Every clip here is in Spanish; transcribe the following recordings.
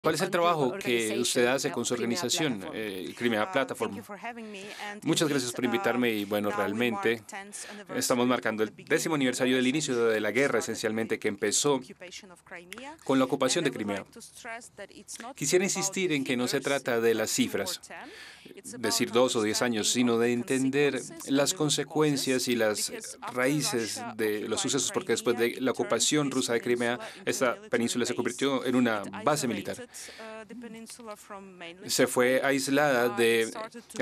¿Cuál es el trabajo que usted hace con su organización, Crimea Platform? Muchas gracias por invitarme y bueno, realmente estamos marcando el 10º aniversario del inicio de la guerra, esencialmente, que empezó con la ocupación de Crimea. Quisiera insistir en que no se trata de las cifras, decir 2 o 10 años, sino de entender las consecuencias y las raíces de los sucesos, porque después de la ocupación rusa de Crimea, esta península se convirtió en una base militar. Se fue aislada del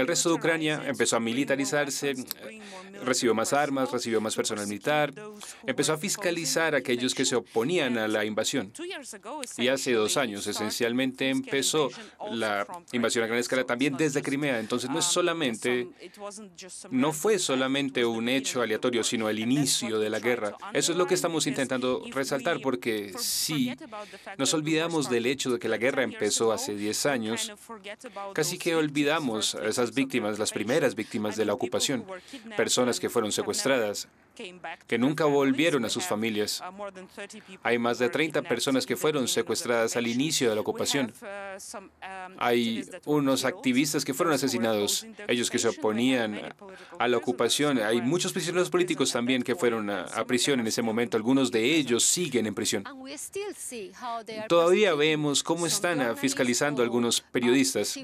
resto de Ucrania, empezó a militarizarse, recibió más armas, recibió más personal militar, empezó a fiscalizar a aquellos que se oponían a la invasión. Y hace 2 años, esencialmente, empezó la invasión a gran escala también desde Crimea. Entonces, no fue solamente un hecho aleatorio, sino el inicio de la guerra. Eso es lo que estamos intentando resaltar, porque si nos olvidamos del hecho de que la guerra empezó hace 10 años, casi que olvidamos a esas víctimas, las primeras víctimas de la ocupación, personas que fueron secuestradas, que nunca volvieron a sus familias. Hay más de 30 personas que fueron secuestradas al inicio de la ocupación. Hay unos activistas que fueron asesinados, ellos que se oponían a la ocupación. Hay muchos prisioneros políticos también que fueron a prisión en ese momento. Algunos de ellos siguen en prisión. Todavía vemos cómo están fiscalizando a algunos periodistas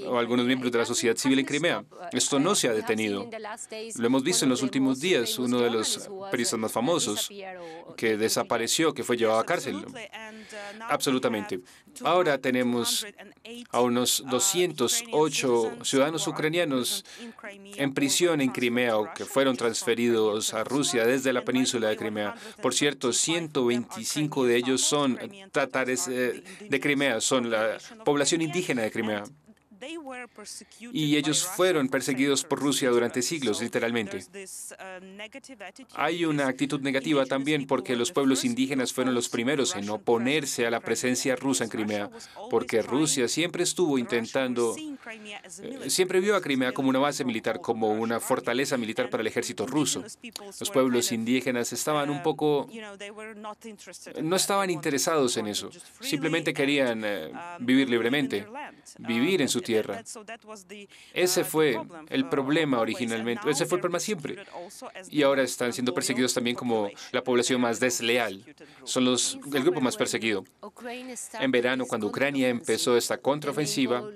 o algunos miembros de la sociedad civil en Crimea. Esto no se ha detenido. Lo hemos visto en los últimos días. Uno de los periodistas más famosos que desapareció, que fue llevado a cárcel. Absolutamente. Ahora tenemos a unos 208 ciudadanos ucranianos en prisión en Crimea o que fueron transferidos a Rusia desde la península de Crimea. Por cierto, 125 de ellos son tatares de Crimea, son la población indígena de Crimea. Y ellos fueron perseguidos por Rusia durante siglos, literalmente. Hay una actitud negativa también porque los pueblos indígenas fueron los primeros en oponerse a la presencia rusa en Crimea, porque Rusia siempre estuvo intentando, siempre vio a Crimea como una base militar, como una fortaleza militar para el ejército ruso. Los pueblos indígenas estaban no estaban interesados en eso, simplemente querían vivir libremente, vivir en su tierra. Ese fue el problema originalmente, ese fue el problema siempre. Y ahora están siendo perseguidos también como la población más desleal. Son el grupo más perseguido. En verano, cuando Ucrania empezó esta contraofensiva,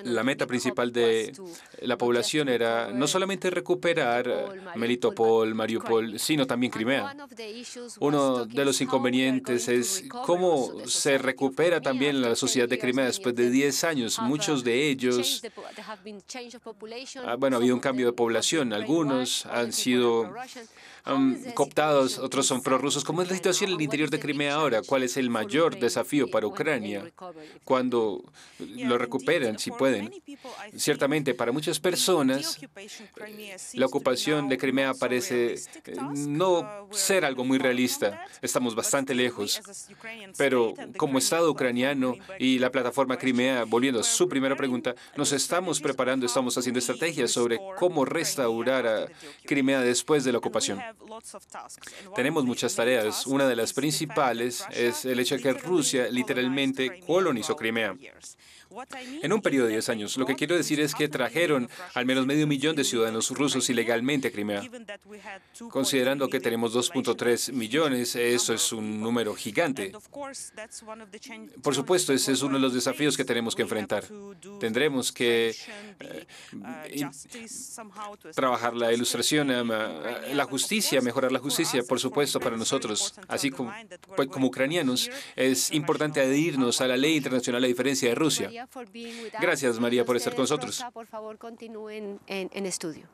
la meta principal de la población era no solamente recuperar Melitopol, Mariupol, sino también Crimea. Uno de los inconvenientes es cómo se recupera también la sociedad de Crimea después de 10 años. Muchos de ellos, ha habido un cambio de población. Algunos han sido cooptados, otros son prorrusos. ¿Cómo es la situación en el interior de Crimea ahora? ¿Cuál es el mayor desafío para Ucrania cuando lo recuperan, si pueden? Ciertamente, para muchas personas, la ocupación de Crimea parece no ser algo muy realista. Estamos bastante lejos. Pero como Estado ucraniano y la plataforma Crimea, volviendo a su primera pregunta, nos estamos preparando, estamos haciendo estrategias sobre cómo restaurar a Crimea después de la ocupación. Tenemos muchas tareas. Una de las principales es el hecho de que Rusia literalmente colonizó Crimea en un periodo de 10 años. Lo que quiero decir es que trajeron al menos 500.000 de ciudadanos rusos ilegalmente a Crimea. Considerando que tenemos 2.3 millones, eso es un número gigante. Por supuesto, ese es uno de los desafíos que tenemos que enfrentar. Tendremos que trabajar la ilustración, la justicia, mejorar la justicia, por supuesto, para nosotros, así como ucranianos, es importante adherirnos a la ley internacional a diferencia de Rusia. Gracias, María, por estar con nosotros. Por favor, continúen en estudio.